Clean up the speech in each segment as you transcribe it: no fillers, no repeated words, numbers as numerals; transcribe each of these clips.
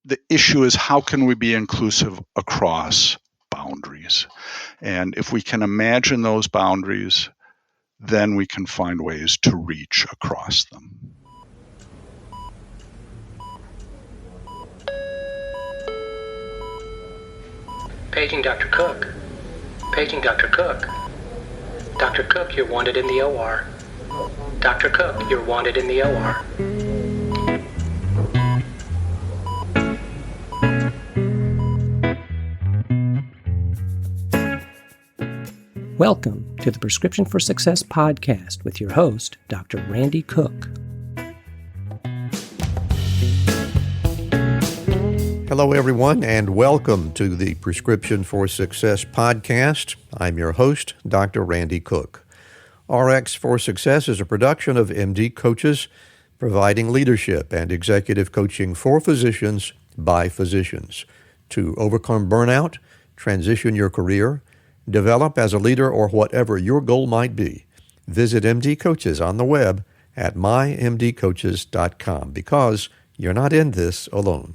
the issue is, how can we be inclusive across boundaries? And if we can imagine those boundaries, then we can find ways to reach across them. Paging Dr. Cook. Paging Dr. Cook. Dr. Cook, you're wanted in the OR. Dr. Cook, you're wanted in the OR. Welcome to the Prescription for Success podcast with your host, Dr. Randy Cook. Hello, everyone, and welcome to the Prescription for Success podcast. I'm your host, Dr. Randy Cook. RX for Success is a production of MD Coaches, providing leadership and executive coaching for physicians by physicians to overcome burnout, transition your career, develop as a leader, or whatever your goal might be. Visit MD Coaches on the web at mymdcoaches.com because you're not in this alone.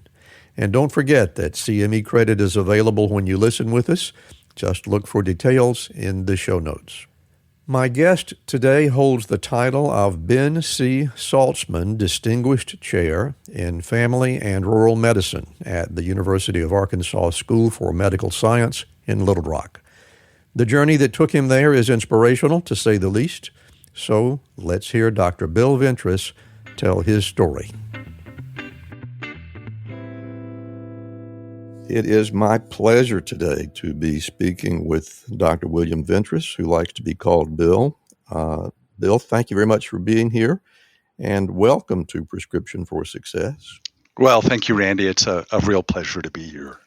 And don't forget that CME credit is available when you listen with us. Just look for details in the show notes. My guest today holds the title of Ben C. Saltzman Distinguished Chair in Family and Rural Medicine at the University of Arkansas School for Medical Science in Little Rock. The journey that took him there is inspirational, to say the least. So let's hear Dr. Bill Ventres tell his story. It is my pleasure today to be speaking with Dr. William Ventres, who likes to be called Bill. Bill, thank you very much for being here, and welcome to Prescription for Success. Well, thank you, Randy. It's a real pleasure to be here.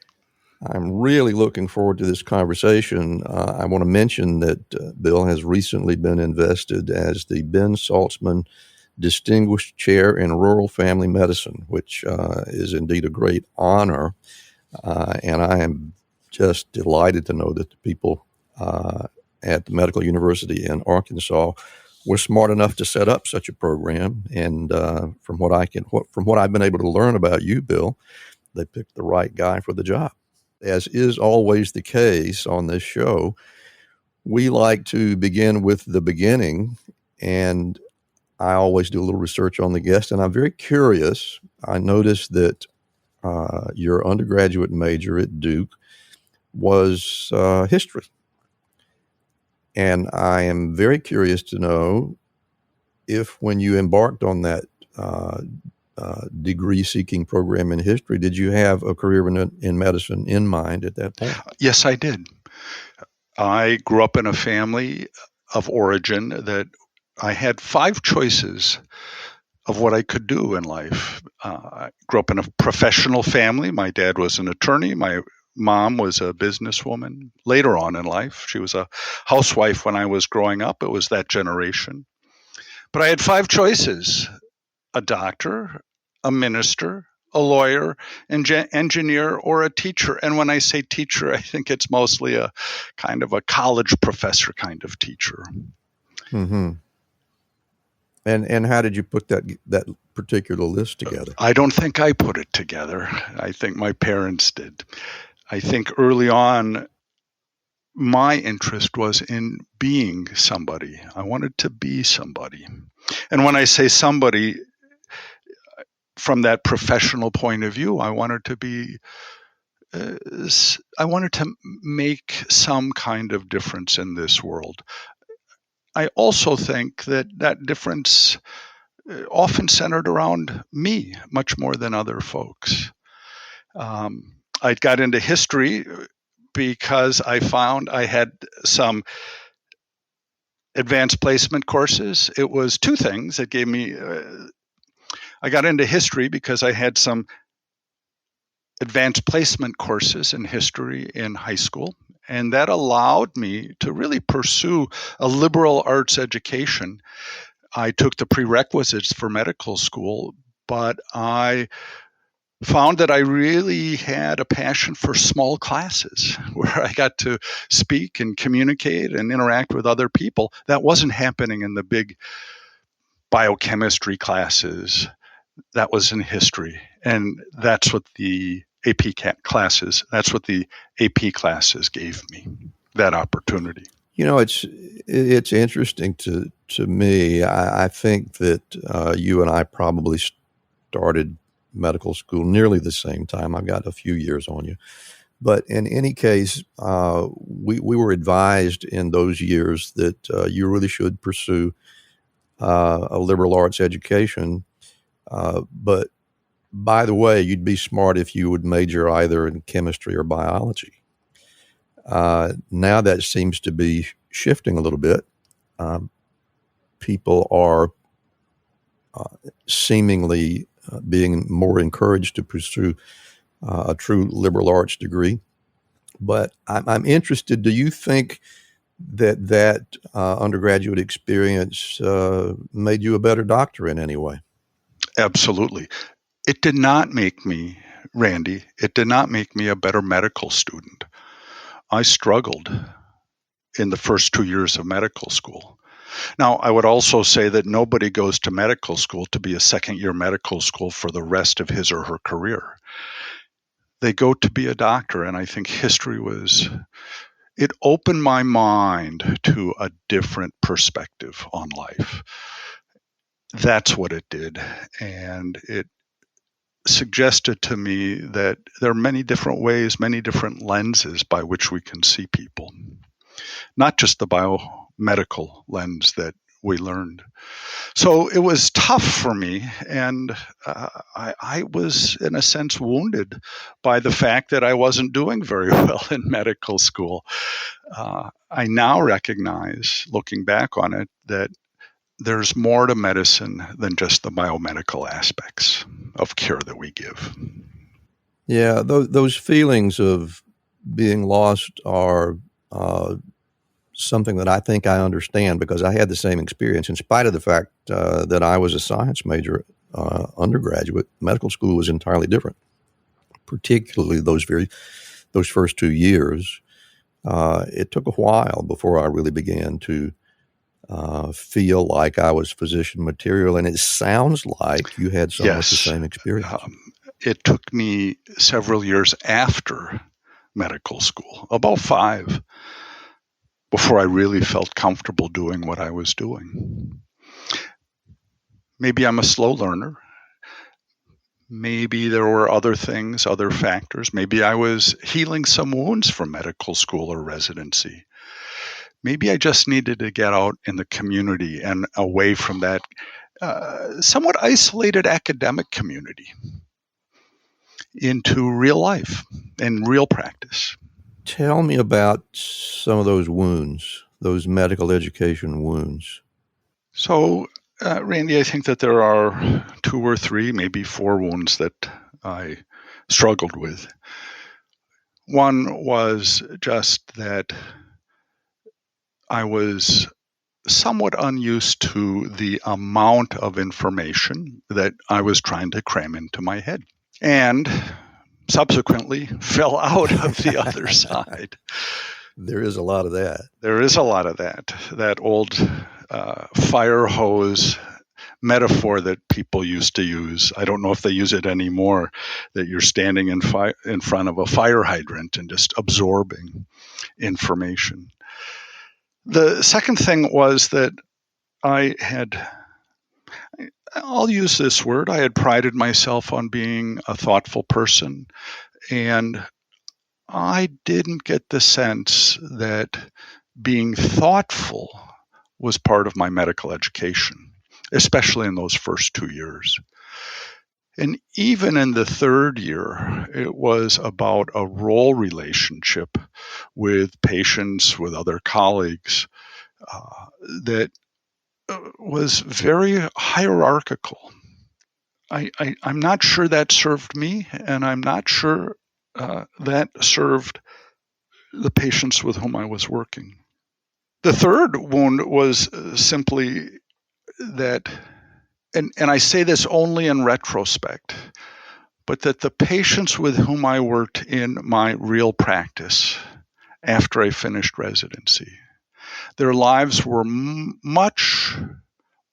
I'm really looking forward to this conversation. I want to mention that Bill has recently been invested as the Ben Saltzman Distinguished Chair in Rural Family Medicine, which is indeed a great honor. And I am just delighted to know that the people at the Medical University in Arkansas were smart enough to set up such a program. And from what I've been able to learn about you, Bill, they picked the right guy for the job. As is always the case on this show, we like to begin with the beginning, and I always do a little research on the guest, and I'm very curious. I noticed that your undergraduate major at Duke was history, and I am very curious to know if, when you embarked on that degree-seeking program in history, did you have a career in medicine in mind at that point? Yes, I did. I grew up in a family of origin that I had 5 choices of what I could do in life. I grew up in a professional family. My dad was an attorney. My mom was a businesswoman. Later on in life, she was a housewife when I was growing up. It was that generation. But I had 5 choices: a doctor, a minister, a lawyer, an engineer, or a teacher. And when I say teacher, I think it's mostly a kind of a college professor kind of teacher. Mm-hmm. And how did you put that particular list together? I don't think I put it together. I think my parents did. I think early on, my interest was in being somebody. I wanted to be somebody. And when I say somebody, from that professional point of view, I wanted to make some kind of difference in this world. I also think that difference often centered around me much more than other folks. I got into history because I found I had some advanced placement courses. It was 2 things that gave me. I got into history because I had some advanced placement courses in history in high school, and that allowed me to really pursue a liberal arts education. I took the prerequisites for medical school, but I found that I really had a passion for small classes where I got to speak and communicate and interact with other people. That wasn't happening in the big biochemistry classes. That was in history. And that's what the classes gave me, that opportunity. It's interesting to me. I think that you and I probably started medical school nearly the same time. I've got a few years on you. But in any case, we were advised in those years that you really should pursue a liberal arts education. But by the way, you'd be smart if you would major either in chemistry or biology. Now that seems to be shifting a little bit. People are seemingly being more encouraged to pursue a true liberal arts degree. But I'm interested, do you think that undergraduate experience made you a better doctor in any way? Absolutely. It did not make me, Randy, it did not make me a better medical student. I struggled in the first 2 years of medical school. Now, I would also say that nobody goes to medical school to be a second-year medical school for the rest of his or her career. They go to be a doctor, and I think it opened my mind to a different perspective on life. That's what it did, and it suggested to me that there are many different ways, many different lenses by which we can see people, not just the biomedical lens that we learned. So it was tough for me, and I was, in a sense, wounded by the fact that I wasn't doing very well in medical school. I now recognize, looking back on it, that there's more to medicine than just the biomedical aspects of care that we give. Yeah, those feelings of being lost are something that I think I understand, because I had the same experience. In spite of the fact that I was a science major undergraduate, medical school was entirely different, particularly those first 2 years. It took a while before I really began to feel like I was physician material, and it sounds like you had somewhat the same experience. It took me several years after medical school, about 5, before I really felt comfortable doing what I was doing. Maybe I'm a slow learner. Maybe there were other things, other factors. Maybe I was healing some wounds from medical school or residency. Maybe I just needed to get out in the community and away from that somewhat isolated academic community into real life and real practice. Tell me about some of those wounds, those medical education wounds. So, Randy, I think that there are 2 or 3, maybe 4 wounds that I struggled with. One was just that I was somewhat unused to the amount of information that I was trying to cram into my head, and subsequently fell out of the other side. There is a lot of that. There is a lot of that. That old fire hose metaphor that people used to use. I don't know if they use it anymore, that you're standing in front of a fire hydrant and just absorbing information. The second thing was that I'll use this word, I had prided myself on being a thoughtful person, and I didn't get the sense that being thoughtful was part of my medical education, especially in those first 2 years. And even in the 3rd year, it was about a role relationship with patients, with other colleagues, that was very hierarchical. I'm not sure that served me, and I'm not sure that served the patients with whom I was working. The third wound was simply that, and I say this only in retrospect, but that the patients with whom I worked in my real practice after I finished residency, their lives were much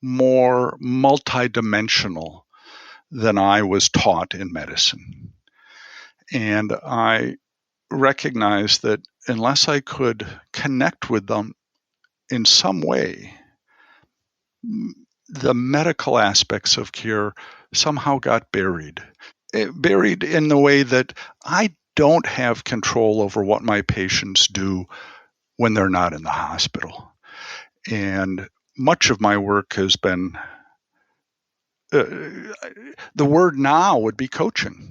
more multidimensional than I was taught in medicine. And I recognized that unless I could connect with them in some way, the medical aspects of care somehow got buried. Buried in the way that I don't have control over what my patients do when they're not in the hospital. And much of my work has been, the word now would be coaching.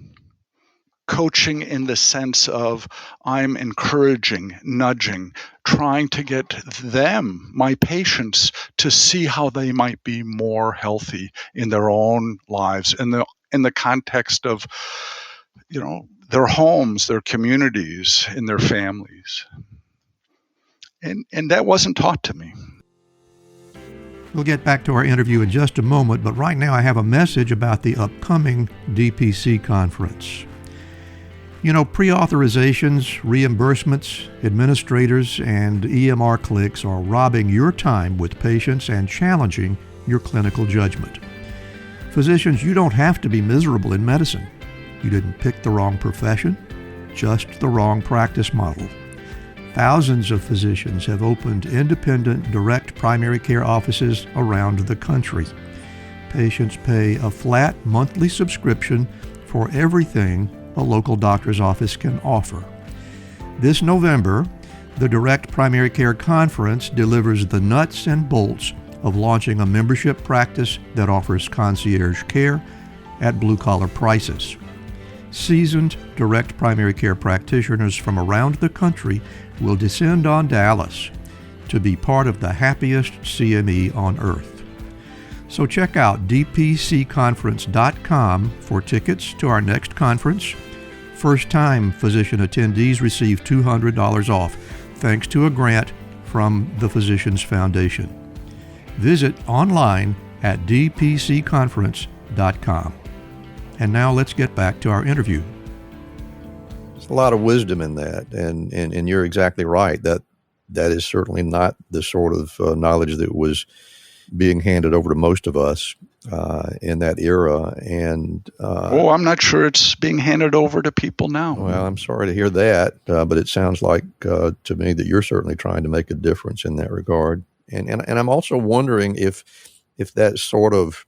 Coaching in the sense of I'm encouraging, nudging, trying to get them, my patients, to see how they might be more healthy in their own lives, in the context of, their homes, their communities, in their families. And that wasn't taught to me. We'll get back to our interview in just a moment, but right now I have a message about the upcoming DPC conference. Pre-authorizations, reimbursements, administrators, and EMR clicks are robbing your time with patients and challenging your clinical judgment. Physicians, you don't have to be miserable in medicine. You didn't pick the wrong profession, just the wrong practice model. Thousands of physicians have opened independent direct primary care offices around the country. Patients pay a flat monthly subscription for everything a local doctor's office can offer. This November, the Direct Primary Care Conference delivers the nuts and bolts of launching a membership practice that offers concierge care at blue-collar prices. Seasoned direct primary care practitioners from around the country will descend on Dallas to be part of the happiest CME on earth. So check out dpcconference.com for tickets to our next conference. First-time physician attendees receive $200 off, thanks to a grant from the Physicians Foundation. Visit online at dpcconference.com. And now let's get back to our interview. There's a lot of wisdom in that, and you're exactly right. That is certainly not the sort of knowledge that was being handed over to most of us in that era. And I'm not sure it's being handed over to people now. Well, I'm sorry to hear that, but it sounds like to me that you're certainly trying to make a difference in that regard. And I'm also wondering if that sort of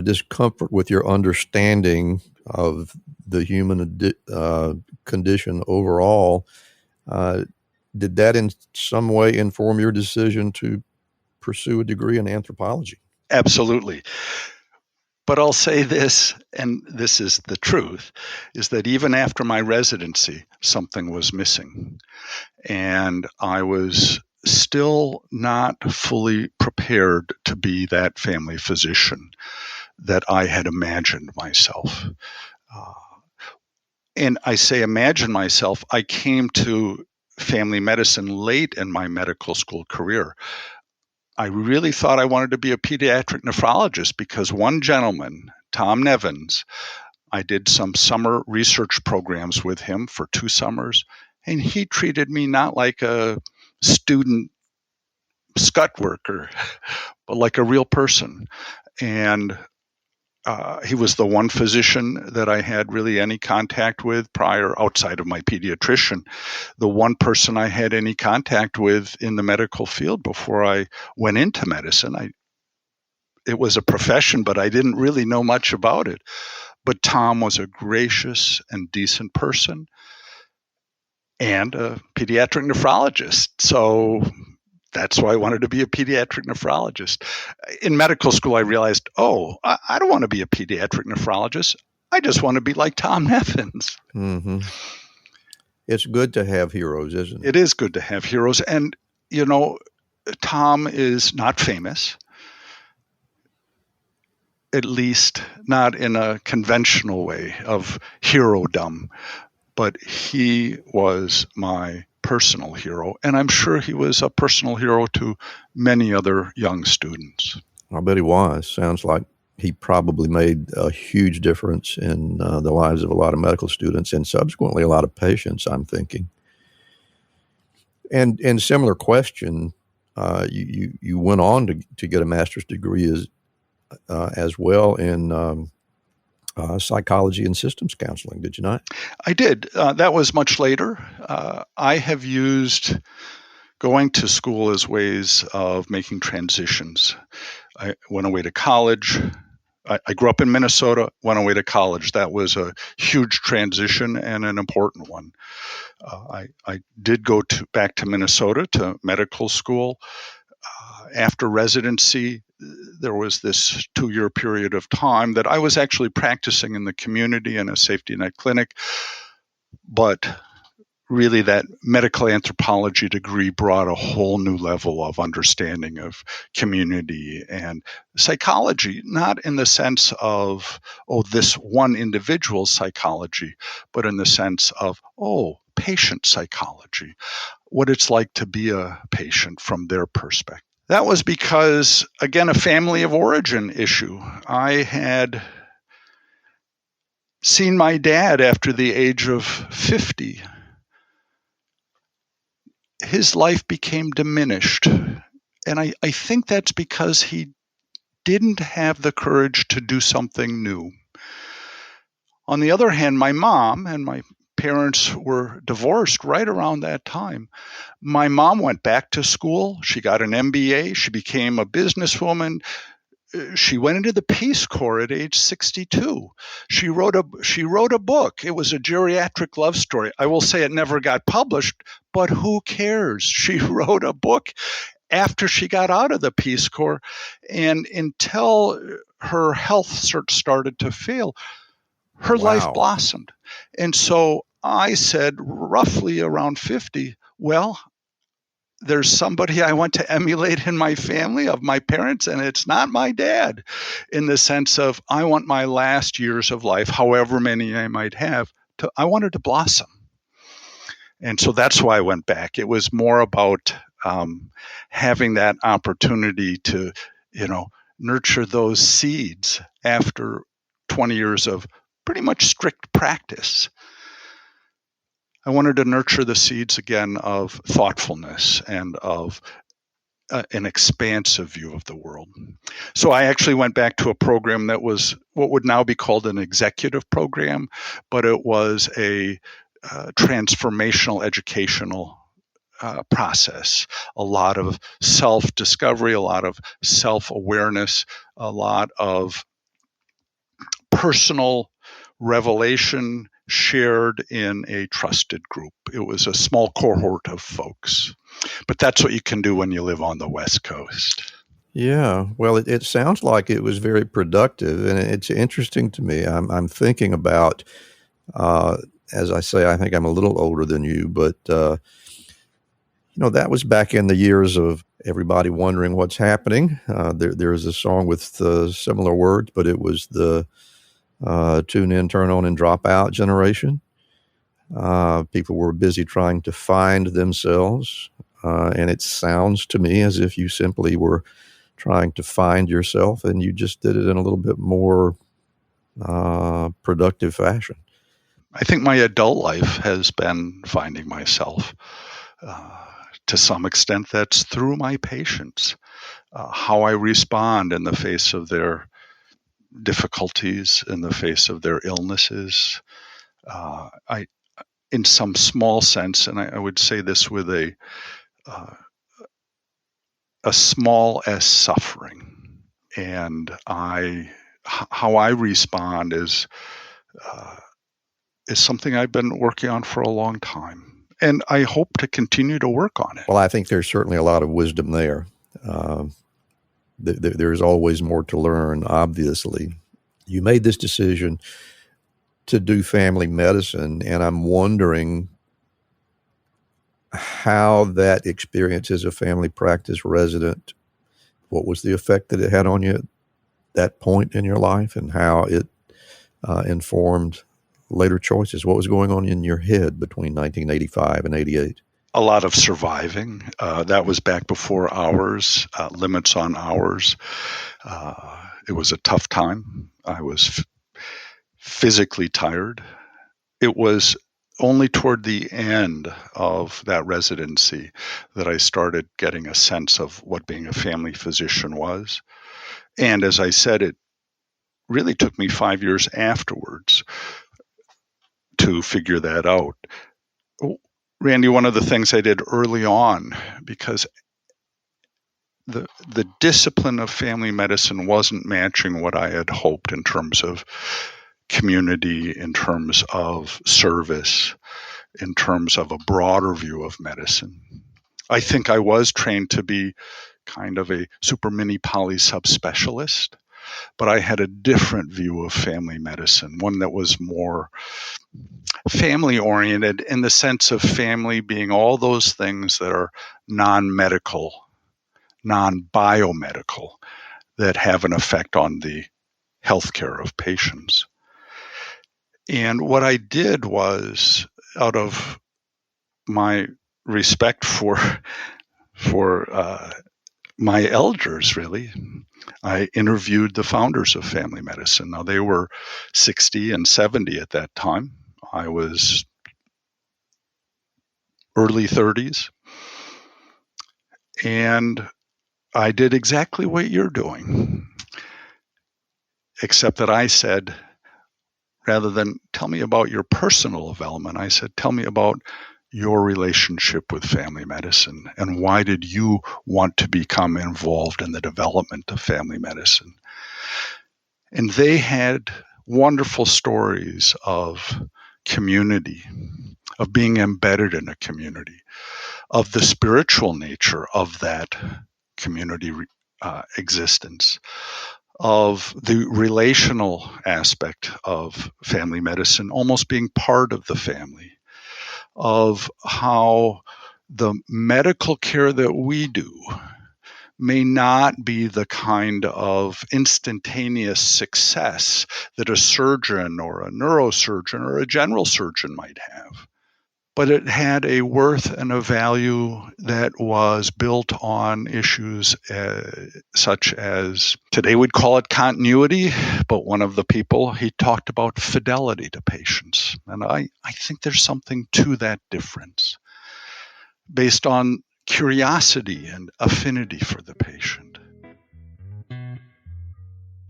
discomfort with your understanding of the human condition overall, did that in some way inform your decision to pursue a degree in anthropology? Absolutely. But I'll say this, and this is the truth, is that even after my residency, something was missing. And I was still not fully prepared to be that family physician that I had imagined myself. And I say imagine myself, I came to family medicine late in my medical school career. I really thought I wanted to be a pediatric nephrologist because one gentleman, Tom Nevins, I did some summer research programs with him for 2 summers, and he treated me not like a student scut worker, but like a real person. And he was the one physician that I had really any contact with prior, outside of my pediatrician, the one person I had any contact with in the medical field before I went into medicine. It was a profession, but I didn't really know much about it. But Tom was a gracious and decent person and a pediatric nephrologist. So that's why I wanted to be a pediatric nephrologist. In medical school, I realized, I don't want to be a pediatric nephrologist. I just want to be like Tom Nevins. Mm-hmm. It's good to have heroes, isn't it? It is good to have heroes. And, Tom is not famous, at least not in a conventional way of hero-dom, but he was my personal hero, and I'm sure he was a personal hero to many other young students. I bet he was. Sounds like he probably made a huge difference in the lives of a lot of medical students and subsequently a lot of patients, I'm thinking. And similar question, you went on to get a master's degree as well in psychology and systems counseling, did you not? I did. That was much later. I have used going to school as ways of making transitions. I went away to college. I grew up in Minnesota, went away to college. That was a huge transition and an important one. I did go back to Minnesota to medical school. After residency, there was this 2-year period of time that I was actually practicing in the community in a safety net clinic. But really, that medical anthropology degree brought a whole new level of understanding of community and psychology, not in the sense of, this one individual's psychology, but in the sense of, patient psychology, what it's like to be a patient from their perspective. That was because, again, a family of origin issue. I had seen my dad after the age of 50. His life became diminished. And I think that's because he didn't have the courage to do something new. On the other hand, my mom and my parents were divorced right around that time. My mom went back to school. She got an MBA. She became a businesswoman. She went into the Peace Corps at age 62. She wrote a book. It was a geriatric love story. I will say it never got published, but who cares? She wrote a book after she got out of the Peace Corps, and until her health started to fail, her life blossomed. And so I said, roughly around 50, well, there's somebody I want to emulate in my family of my parents, and it's not my dad, in the sense of I want my last years of life, however many I might have, I wanted to blossom. And so that's why I went back. It was more about having that opportunity to, nurture those seeds after 20 years of pretty much strict practice. I wanted to nurture the seeds again of thoughtfulness and of an expansive view of the world. So I actually went back to a program that was what would now be called an executive program, but it was a transformational educational process. A lot of self-discovery, a lot of self-awareness, a lot of personal revelation shared in a trusted group. It was a small cohort of folks. But that's what you can do when you live on the West Coast. Yeah, well, it sounds like it was very productive, and it's interesting to me. I'm thinking about, as I say, I think I'm a little older than you, but that was back in the years of everybody wondering what's happening. There's a song with similar words, but it was the tune in, turn on, and drop out generation. People were busy trying to find themselves, and it sounds to me as if you simply were trying to find yourself, and you just did it in a little bit more productive fashion. I think my adult life has been finding myself. To some extent, that's through my patients, how I respond in the face of their difficulties, in the face of their illnesses. In some small sense, and I would say this with a small s suffering, and how I respond is something I've been working on for a long time. And I hope to continue to work on it. Well, I think there's certainly a lot of wisdom there. There's always more to learn, obviously. You made this decision to do family medicine, and I'm wondering how that experience as a family practice resident, what was the effect that it had on you at that point in your life, and how it informed later choices. What was going on in your head between 1985 and 88? A lot of surviving. That was back before hours, limits on hours. It was a tough time. I was physically tired. It was only toward the end of that residency that I started getting a sense of what being a family physician was. And as I said, it really took me 5 years afterwards to figure that out. Randy, one of the things I did early on, because the discipline of family medicine wasn't matching what I had hoped in terms of community, in terms of service, in terms of a broader view of medicine. I think I was trained to be kind of a super mini poly subspecialist, but I had a different view of family medicine, one that was more family oriented in the sense of family being all those things that are non-medical, non-biomedical, that have an effect on the healthcare of patients. And what I did was, out of my respect for my elders, really, I interviewed the founders of family medicine. Now, they were 60 and 70 at that time. I was early 30s. And I did exactly what you're doing, except that I said, rather than tell me about your personal development, I said, tell me about your relationship with family medicine and why did you want to become involved in the development of family medicine? And they had wonderful stories of community, of being embedded in a community, of the spiritual nature of that community existence, of the relational aspect of family medicine, almost being part of the family, of how the medical care that we do may not be the kind of instantaneous success that a surgeon or a neurosurgeon or a general surgeon might have. But it had a worth and a value that was built on issues such as, today we'd call it continuity, but one of the people, he talked about fidelity to patients. And I think there's something to that difference based on curiosity and affinity for the patient.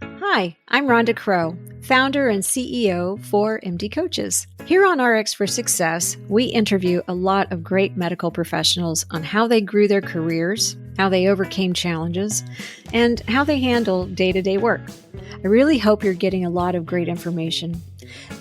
Hi, I'm Rhonda Crow, founder and CEO for MD Coaches. Here on RX for Success, we interview a lot of great medical professionals on how they grew their careers, how they overcame challenges, and how they handle day-to-day work. I really hope you're getting a lot of great information.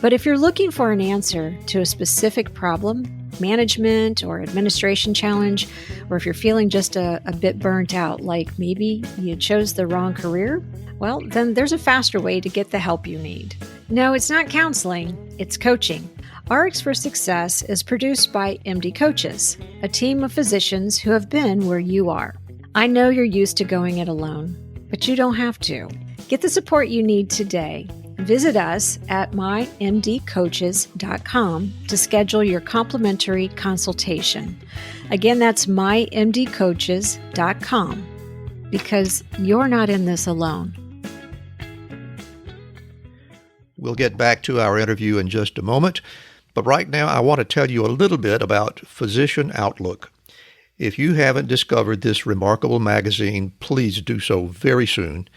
But if you're looking for an answer to a specific problem, management or administration challenge, or if you're feeling just a bit burnt out, like maybe you chose the wrong career, well, then there's a faster way to get the help you need. No, it's not counseling, it's coaching. RX for Success is produced by MD Coaches, a team of physicians who have been where you are. I know you're used to going it alone, but you don't have to. Get the support you need today. Visit us at mymdcoaches.com to schedule your complimentary consultation. Again, that's mymdcoaches.com, because you're not in this alone. We'll get back to our interview in just a moment, but right now I want to tell you a little bit about Physician Outlook. If you haven't discovered this remarkable magazine, please do so very soon.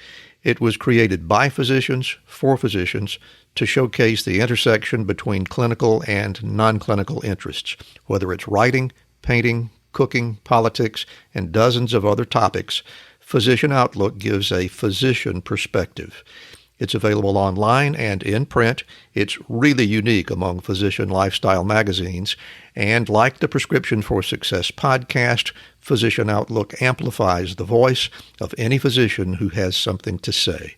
It was created by physicians, for physicians, to showcase the intersection between clinical and non-clinical interests, whether it's writing, painting, cooking, politics, and dozens of other topics. Physician Outlook gives a physician perspective. It's available online and in print. It's really unique among physician lifestyle magazines. And like the Prescription for Success podcast, Physician Outlook amplifies the voice of any physician who has something to say.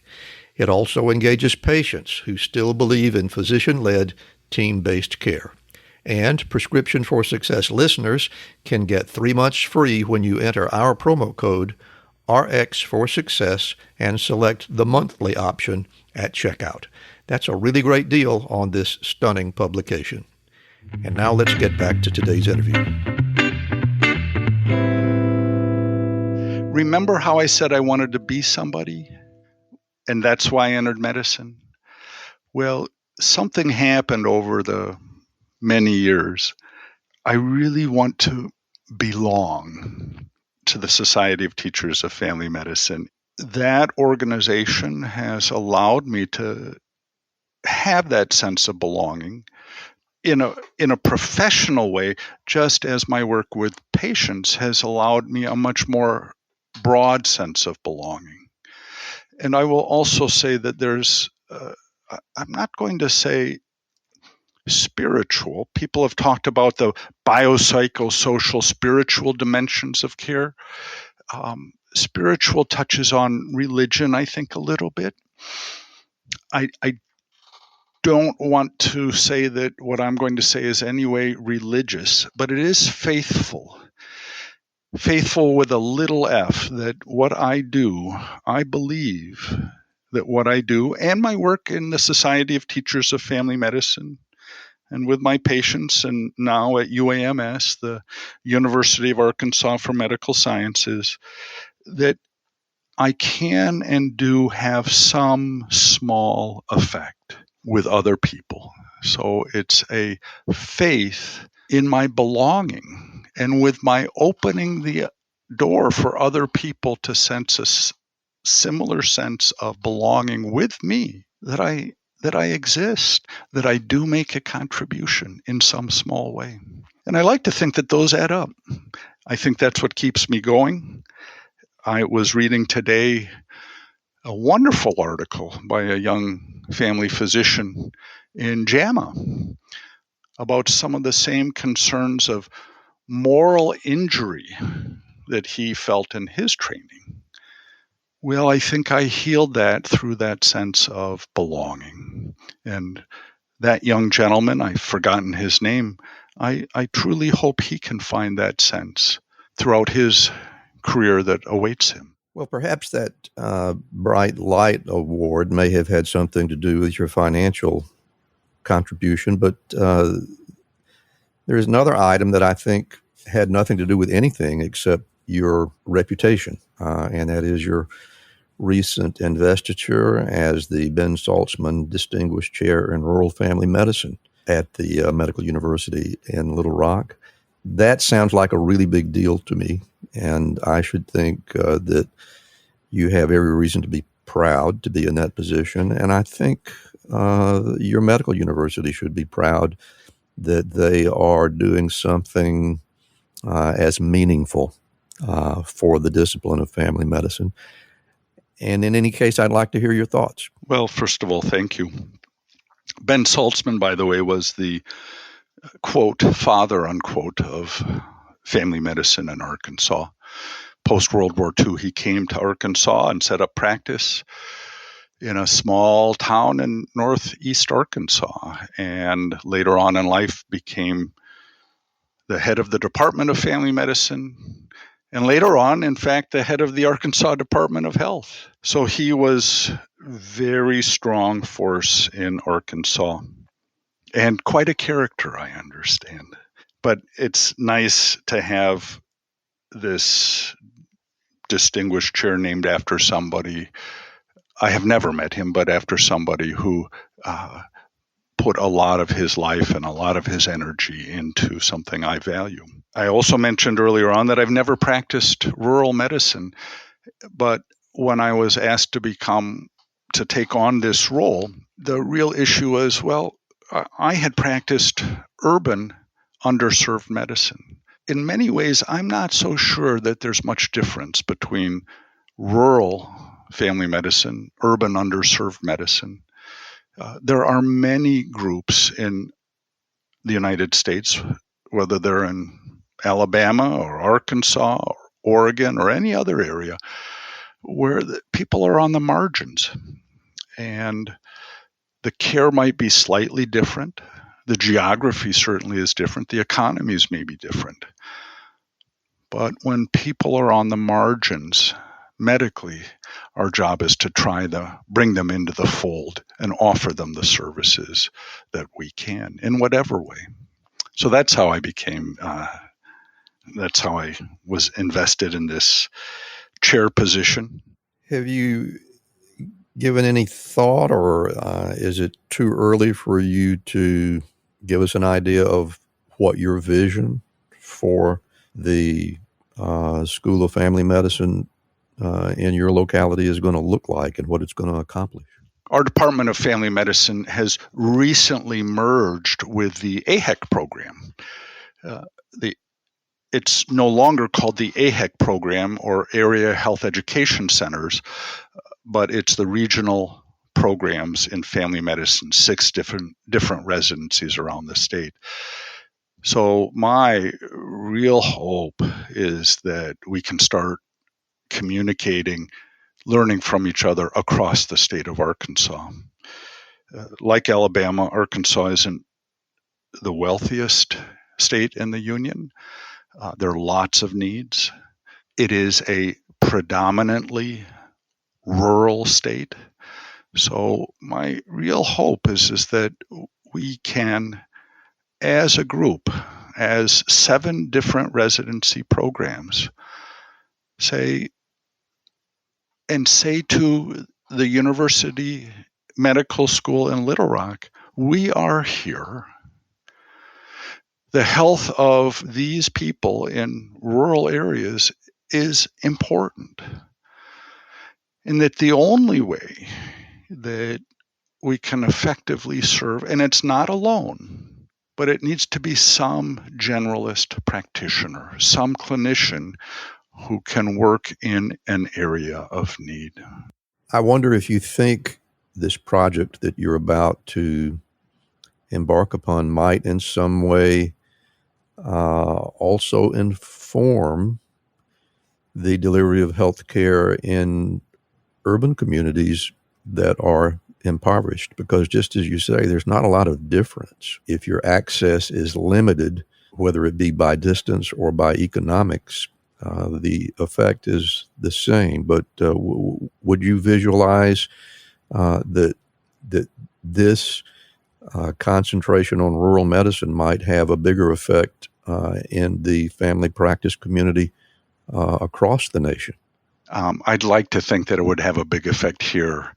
It also engages patients who still believe in physician-led, team-based care. And Prescription for Success listeners can get 3 months free when you enter our promo code RX for Success and select the monthly option at checkout. That's a really great deal on this stunning publication. And now let's get back to today's interview. Remember how I said I wanted to be somebody? And that's why I entered medicine? Well, something happened over the many years. I really want to belong to the Society of Teachers of Family Medicine. that organization has allowed me to have that sense of belonging in a professional way, just as my work with patients has allowed me a much more broad sense of belonging. And I will also say that there's, I'm not going to say spiritual. People have talked about the biopsychosocial spiritual dimensions of care. Spiritual touches on religion, I think, a little bit. I don't want to say that what I'm going to say is anyway religious, but it is faithful. Faithful with a little f, that what I do, I believe that what I do, and my work in the Society of Teachers of Family Medicine, and with my patients, and now at UAMS, the University of Arkansas for Medical Sciences, that I can and do have some small effect with other people. So it's a faith in my belonging, and with my opening the door for other people to sense a similar sense of belonging with me, that I exist, that I do make a contribution in some small way. And I like to think that those add up. I think that's what keeps me going. I was reading today a wonderful article by a young family physician in JAMA about some of the same concerns of moral injury that he felt in his training. Well, I think I healed that through that sense of belonging. And that young gentleman, I've forgotten his name, I truly hope he can find that sense throughout his career that awaits him. Well, perhaps that Bright Light Award may have had something to do with your financial contribution, but there's another item that I think had nothing to do with anything except your reputation, and that is your recent investiture as the Ben Saltzman Distinguished Chair in Rural Family Medicine at the Medical University in Little Rock. That sounds like a really big deal to me, and I should think that you have every reason to be proud to be in that position. And I think your medical university should be proud that they are doing something as meaningful for the discipline of family medicine. And in any case, I'd like to hear your thoughts. Well, first of all, thank you. Ben Saltzman, by the way, was the quote, father, unquote, of family medicine in Arkansas. Post-World War II, he came to Arkansas and set up practice in a small town in northeast Arkansas, and later on in life became the head of the Department of Family Medicine, and later on, in fact, the head of the Arkansas Department of Health. So he was a very strong force in Arkansas, and quite a character, I understand. But it's nice to have this distinguished chair named after somebody. I have never met him, but after somebody who put a lot of his life and a lot of his energy into something I value. I also mentioned earlier on that I've never practiced rural medicine, but when I was asked to take on this role, the real issue was, well, I had practiced urban underserved medicine. In many ways, I'm not so sure that there's much difference between rural family medicine, urban underserved medicine. There are many groups in the United States, whether they're in Alabama or Arkansas or Oregon or any other area, where people are on the margins. And the care might be slightly different. The geography certainly is different. The economies may be different. But when people are on the margins, medically, our job is to try to bring them into the fold and offer them the services that we can in whatever way. So that's how I that's how I was invested in this chair position. Have you given any thought, or is it too early for you to give us an idea of what your vision for the School of Family Medicine in your locality is going to look like and what it's going to accomplish? Our Department of Family Medicine has recently merged with the AHEC program. It's no longer called the AHEC program or Area Health Education Centers, but it's the regional programs in family medicine, 6 different residencies around the state. So my real hope is that we can start communicating, learning from each other across the state of Arkansas. Like Alabama, Arkansas isn't the wealthiest state in the union. There are lots of needs. It is a predominantly rural state. So my real hope is that we can, as a group, as 7 different residency programs, say to the University Medical School in Little Rock, we are here. The health of these people in rural areas is important. And that the only way that we can effectively serve, and it's not alone, but it needs to be some generalist practitioner, some clinician who can work in an area of need. I wonder if you think this project that you're about to embark upon might in some way also inform the delivery of health care in urban communities that are impoverished, because just as you say, there's not a lot of difference. If your access is limited, whether it be by distance or by economics, the effect is the same. But would you visualize that this concentration on rural medicine might have a bigger effect in the family practice community across the nation? I'd like to think that it would have a big effect here.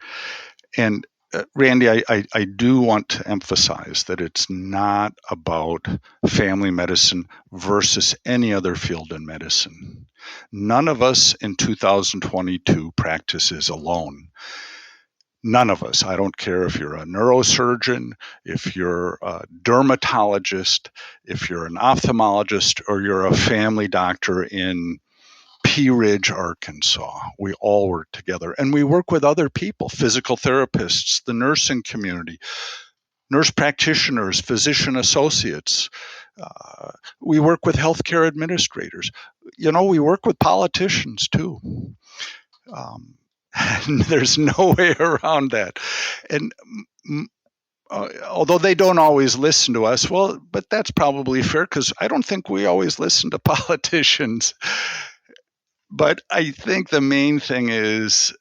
And Randy, I do want to emphasize that it's not about family medicine versus any other field in medicine. None of us in 2022 practices alone. None of us. I don't care if you're a neurosurgeon, if you're a dermatologist, if you're an ophthalmologist, or you're a family doctor in Pea Ridge, Arkansas. We all work together, and we work with other people, physical therapists, the nursing community, nurse practitioners, physician associates. We work with healthcare administrators. We work with politicians too. And there's no way around that. And although they don't always listen to us, but that's probably fair, because I don't think we always listen to politicians. But I think the main thing is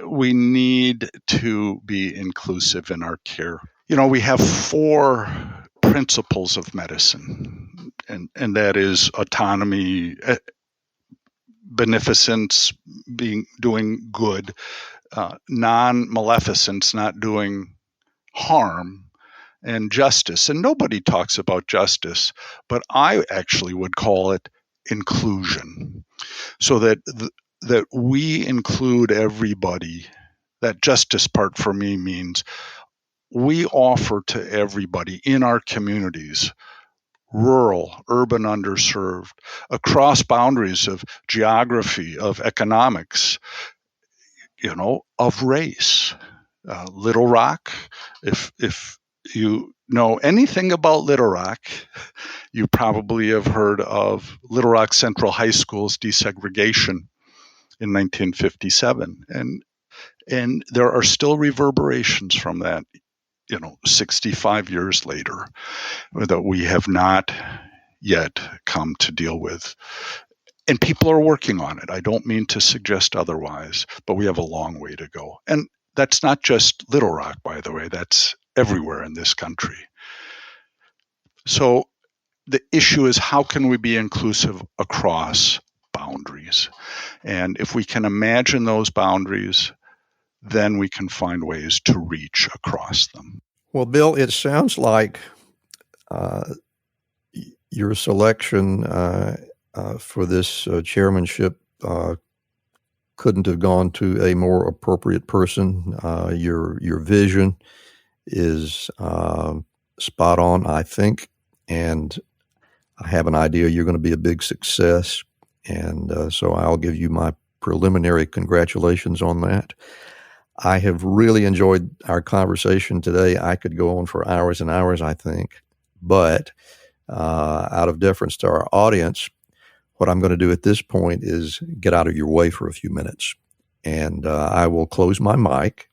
we need to be inclusive in our care. We have 4 principles of medicine, and that is autonomy, beneficence, doing good, non-maleficence, not doing harm, and justice. And nobody talks about justice, but I actually would call it inclusion, so that we include everybody. That justice part for me means we offer to everybody in our communities, rural, urban, underserved, across boundaries of geography, of economics, of race. Little Rock, if you know anything about Little Rock, you probably have heard of Little Rock Central High School's desegregation in 1957. And there are still reverberations from that, 65 years later, that we have not yet come to deal with. And people are working on it. I don't mean to suggest otherwise, but we have a long way to go. And that's not just Little Rock, by the way. That's everywhere in this country. So the issue is, how can we be inclusive across boundaries? And if we can imagine those boundaries, then we can find ways to reach across them. Well, Bill, it sounds like your selection for this chairmanship couldn't have gone to a more appropriate person. Your vision is spot on, I think, and I have an idea you're going to be a big success, and so I'll give you my preliminary congratulations on that. I have really enjoyed our conversation today. I could go on for hours and hours, I think, but out of deference to our audience, what I'm going to do at this point is get out of your way for a few minutes, and I will close my mic,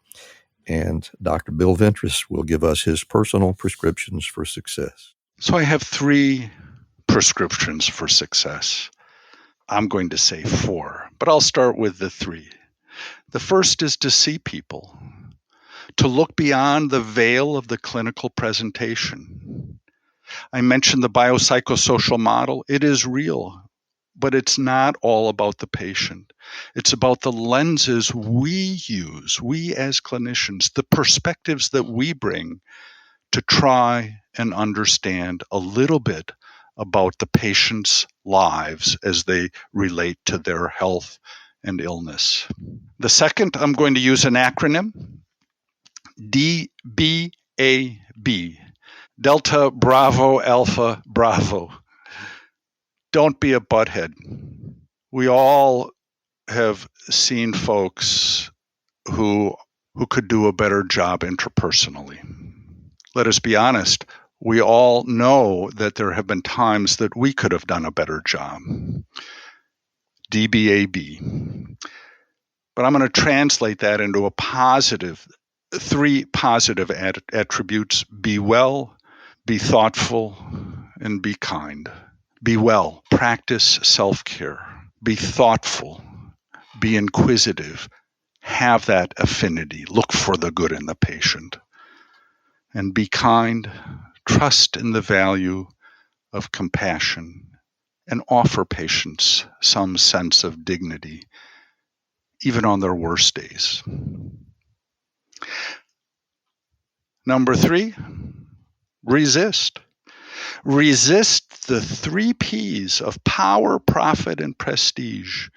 and Dr. Bill Ventres will give us his personal prescriptions for success. So I have 3 prescriptions for success. I'm going to say 4, but I'll start with the 3. The first is to see people, to look beyond the veil of the clinical presentation. I mentioned the biopsychosocial model. It is real, but it's not all about the patient. It's about the lenses we use, we as clinicians, the perspectives that we bring to try and understand a little bit about the patient's lives as they relate to their health and illness. The second, I'm going to use an acronym, DBAB, Delta Bravo Alpha Bravo. Don't be a butthead. We all have seen folks who could do a better job interpersonally. Let us be honest. We all know that there have been times that we could have done a better job. DBAB. But I'm going to translate that into a positive, 3 positive attributes. Be well, be thoughtful, and be kind. Be well, practice self-care. Be thoughtful, be inquisitive, have that affinity, look for the good in the patient. And be kind, trust in the value of compassion, and offer patients some sense of dignity, even on their worst days. Number 3, resist. Resist the 3 Ps of power, profit, and prestige,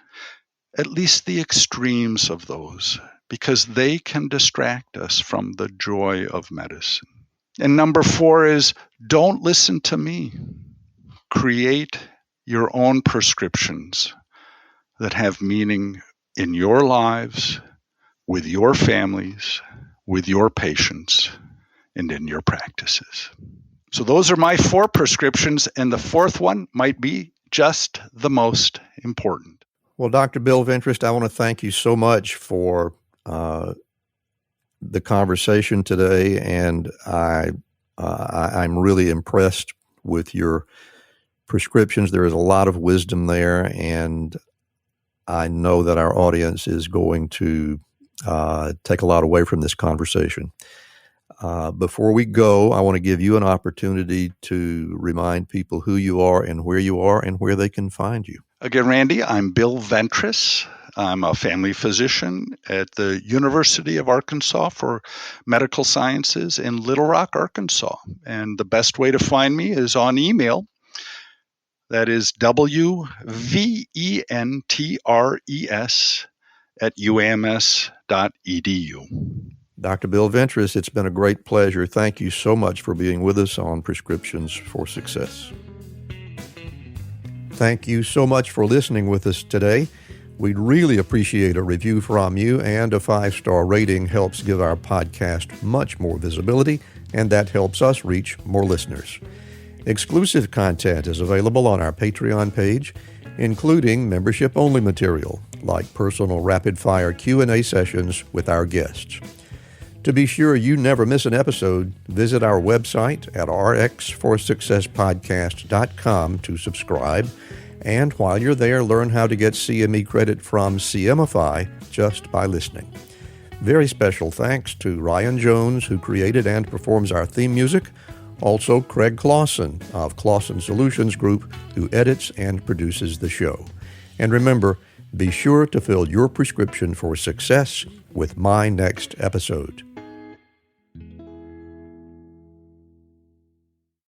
at least the extremes of those, because they can distract us from the joy of medicine. And number 4 is don't listen to me. Create your own prescriptions that have meaning in your lives, with your families, with your patients, and in your practices. So those are my 4 prescriptions, and the 4th one might be just the most important. Well, Dr. Bill Ventres, I want to thank you so much for the conversation today, and I'm really impressed with your prescriptions. There is a lot of wisdom there, and I know that our audience is going to take a lot away from this conversation. Before we go, I want to give you an opportunity to remind people who you are and where they can find you. Again, Randy, I'm Bill Ventres. I'm a family physician at the University of Arkansas for Medical Sciences in Little Rock, Arkansas. And the best way to find me is on email. That is wventres@uams.edu. Dr. Bill Ventres, it's been a great pleasure. Thank you so much for being with us on Prescriptions for Success. Thank you so much for listening with us today. We'd really appreciate a review from you, and a 5-star rating helps give our podcast much more visibility, and that helps us reach more listeners. Exclusive content is available on our Patreon page, including membership-only material, like personal rapid-fire Q&A sessions with our guests. To be sure you never miss an episode, visit our website at rxforsuccesspodcast.com to subscribe. And while you're there, learn how to get CME credit from CMify just by listening. Very special thanks to Ryan Jones, who created and performs our theme music. Also, Craig Clausen of Clausen Solutions Group, who edits and produces the show. And remember, be sure to fill your prescription for success with my next episode.